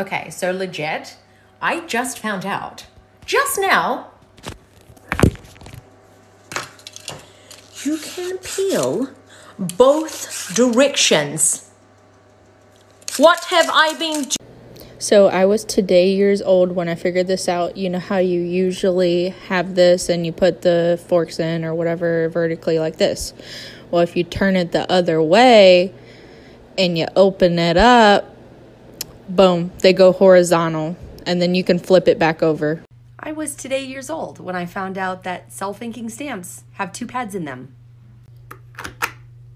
Okay, so legit, I just found out, just now, you can peel both directions. What have I been doing? So I was today years old when I figured this out. You know how you usually have this and you put the forks in or whatever vertically like this. Well, if you turn it the other way and you open it up, boom, they go horizontal, and then you can flip it back over. I was today years old when I found out that self-inking stamps have 2 pads in them.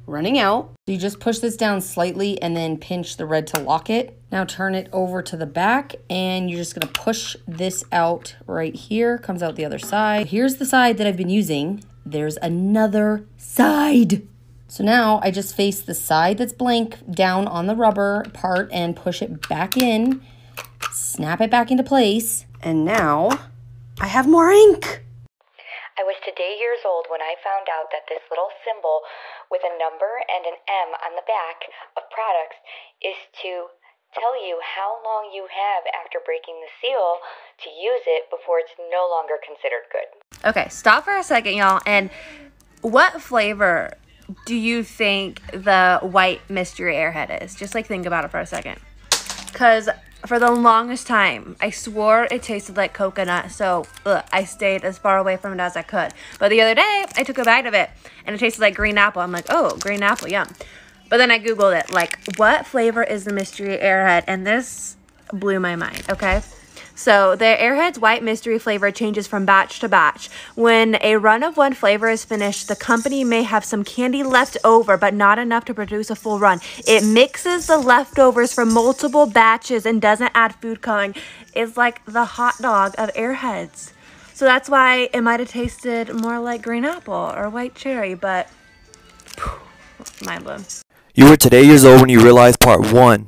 Running out. You just push this down slightly and then pinch the red to lock it. Now turn it over to the back and you're just gonna push this out right here. Comes out the other side. Here's the side that I've been using. There's another side. So now I just face the side that's blank down on the rubber part and push it back in, snap it back into place, and now I have more ink. I was today years old when I found out that this little symbol with a number and an M on the back of products is to tell you how long you have after breaking the seal to use it before it's no longer considered good. Okay, stop for a second, y'all. And what flavor do you think the white mystery airhead is? Just like think about it for a second. Because for the longest time, I swore it tasted like coconut, so I stayed as far away from it as I could. But the other day, I took a bite of it, and it tasted like green apple. I'm like, oh, green apple, yum. But then I Googled it, like, what flavor is the mystery airhead? And this blew my mind, okay? So the Airhead's white mystery flavor changes from batch to batch. When a run of one flavor is finished, the company may have some candy left over, but not enough to produce a full run. It mixes the leftovers from multiple batches and doesn't add food coloring. It's like the hot dog of Airheads. So that's why it might have tasted more like green apple or white cherry, but mind blown. You were today years old when you realized part 1.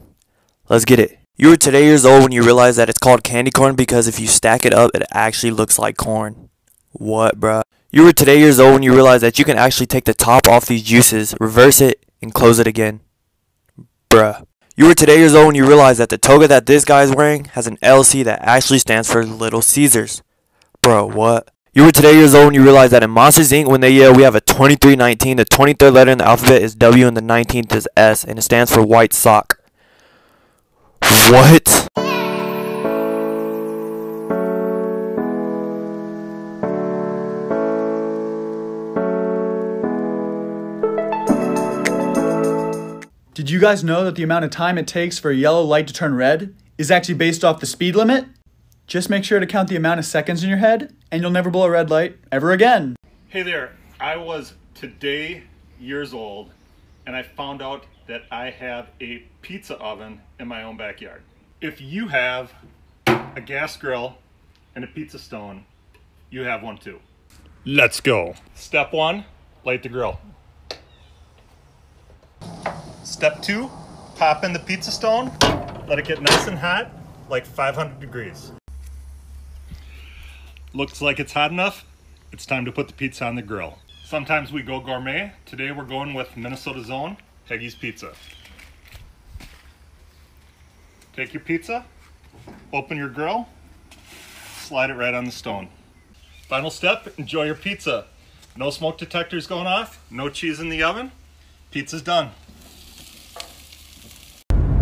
Let's get it. You were today years old when you realized that it's called candy corn because if you stack it up, it actually looks like corn. What, bruh? You were today years old when you realized that you can actually take the top off these juices, reverse it, and close it again. Bruh. You were today years old when you realized that the toga that this guy is wearing has an LC that actually stands for Little Caesars. Bro, what? You were today years old when you realized that in Monsters Inc. when they yell we have a 2319, the 23rd letter in the alphabet is W and the 19th is S, and it stands for white sock. What? Did you guys know that the amount of time it takes for a yellow light to turn red is actually based off the speed limit? Just make sure to count the amount of seconds in your head, and you'll never blow a red light ever again. Hey there, I was today years old, and I found out that I have a pizza oven in my own backyard. If you have a gas grill and a pizza stone, you have one too. Let's go. Step 1, light the grill. Step 2, pop in the pizza stone, let it get nice and hot, like 500 degrees. Looks like it's hot enough, it's time to put the pizza on the grill. Sometimes we go gourmet. Today we're going with Minnesota Zone, Peggy's Pizza. Take your pizza, open your grill, slide it right on the stone. Final step, enjoy your pizza. No smoke detectors going off, no cheese in the oven, pizza's done.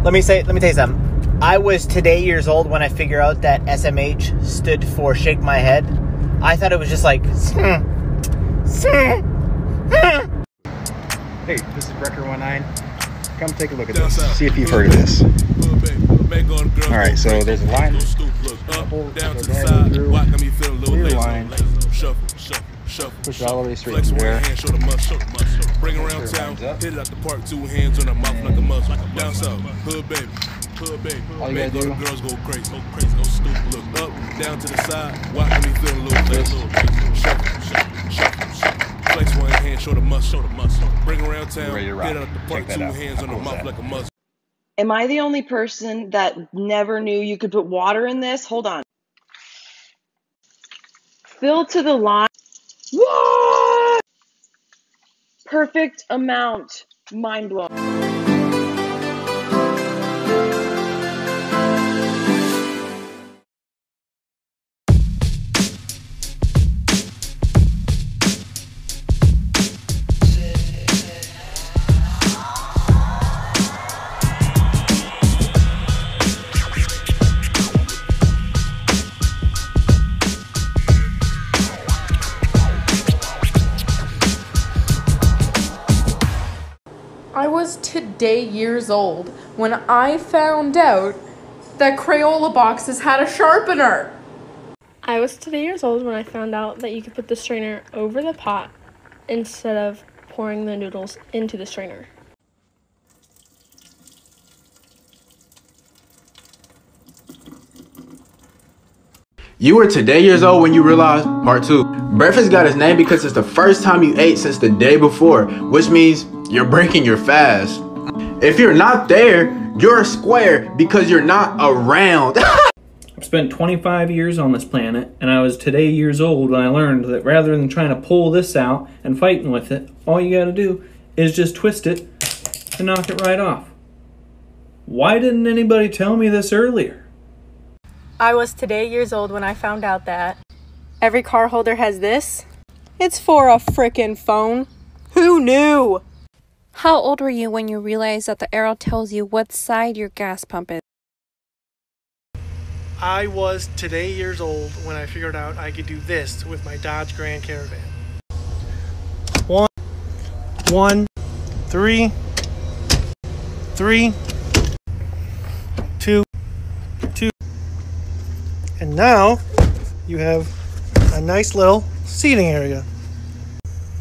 Let me tell you something. I was today years old when I figured out that SMH stood for shake my head. I thought it was just like, Hey, this is Wrecker 19. Come take a look at this. See if you've heard of this. Alright, so there's a line. Clear line. Push it all the way straight through there. Bring around town, hit it out the park, 2 hands on the mouth like a muzzle. Down south, hood baby. All you gotta do, girls go crazy, go stupid. Look up, down to the side, watch me feel a little crazy. Shuffle. Place one hand, show the muscle. Bring around town, hit it out the park, 2 hands on the mouth like a muzzle. Am I the only person that never knew you could put water in this? Hold on. Fill to the line. What? Perfect amount. Mind blown. I was today years old when I found out that Crayola boxes had a sharpener. I was today years old when I found out that you could put the strainer over the pot instead of pouring the noodles into the strainer. You were today years old when you realized, part 2, breakfast got its name because it's the first time you ate since the day before, which means you're breaking your fast. If you're not there, you're a square because you're not around. I've spent 25 years on this planet, and I was today years old when I learned that rather than trying to pull this out and fighting with it, all you gotta do is just twist it and knock it right off. Why didn't anybody tell me this earlier? I was today years old when I found out that every car holder has this. It's for a frickin' phone. Who knew? How old were you when you realized that the arrow tells you what side your gas pump is? I was today years old when I figured out I could do this with my Dodge Grand Caravan. 1, 3, 3, 2, 2. And now you have a nice little seating area.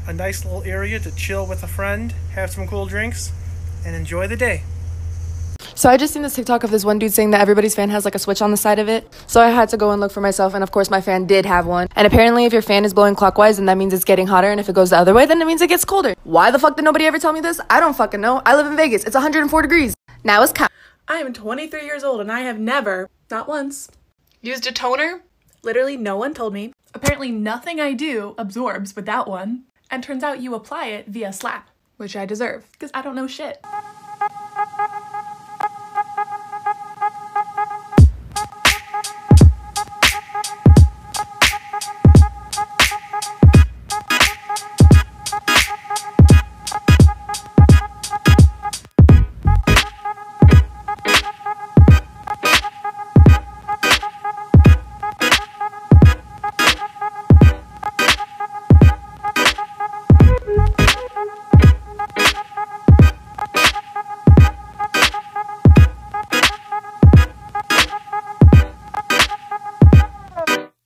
A nice little area to chill with a friend, have some cool drinks, and enjoy the day. So I just seen this TikTok of this one dude saying that everybody's fan has like a switch on the side of it. So I had to go and look for myself, and of course my fan did have one. And apparently if your fan is blowing clockwise, then that means it's getting hotter, and if it goes the other way, then it means it gets colder. Why the fuck did nobody ever tell me this? I don't fucking know. I live in Vegas. It's 104 degrees. Now it's cold. I am 23 years old and I have never, not once, used a toner. Literally no one told me. Apparently nothing I do absorbs without one. And turns out you apply it via slap, which I deserve, because I don't know shit.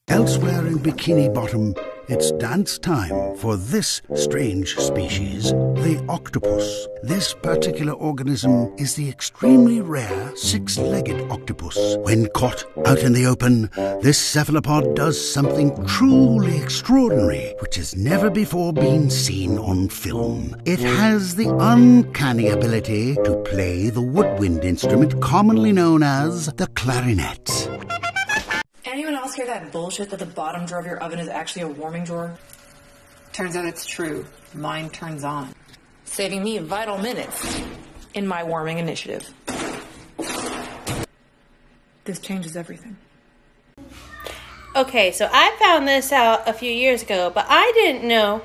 Elsewhere in Bikini Bottom, it's dance time for this strange species, the octopus. This particular organism is the extremely rare six-legged octopus. When caught out in the open, this cephalopod does something truly extraordinary, which has never before been seen on film. It has the uncanny ability to play the woodwind instrument commonly known as the clarinet. Anyone else hear that bullshit that the bottom drawer of your oven is actually a warming drawer? Turns out it's true. Mine turns on, saving me vital minutes in my warming initiative. This changes everything. Okay, so I found this out a few years ago, but I didn't know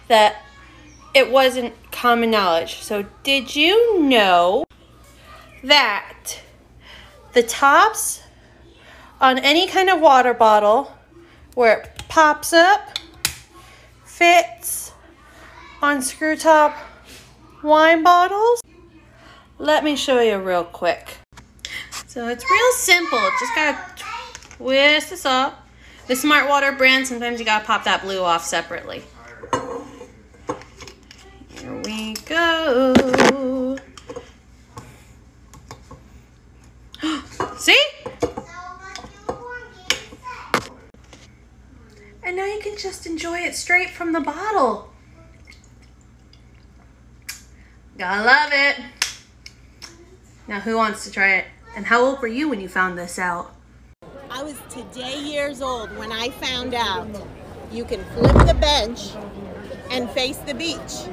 that it wasn't common knowledge. So did you know that the tops on any kind of water bottle where it pops up fits on screw top wine bottles? Let me show you real quick. So it's real simple. Just gotta twist this up. The Smart Water brand, sometimes you gotta pop that blue off separately. Here we go. See? And now you can just enjoy it straight from the bottle. Gotta love it. Now who wants to try it? And how old were you when you found this out? I was today years old when I found out you can flip the bench and face the beach.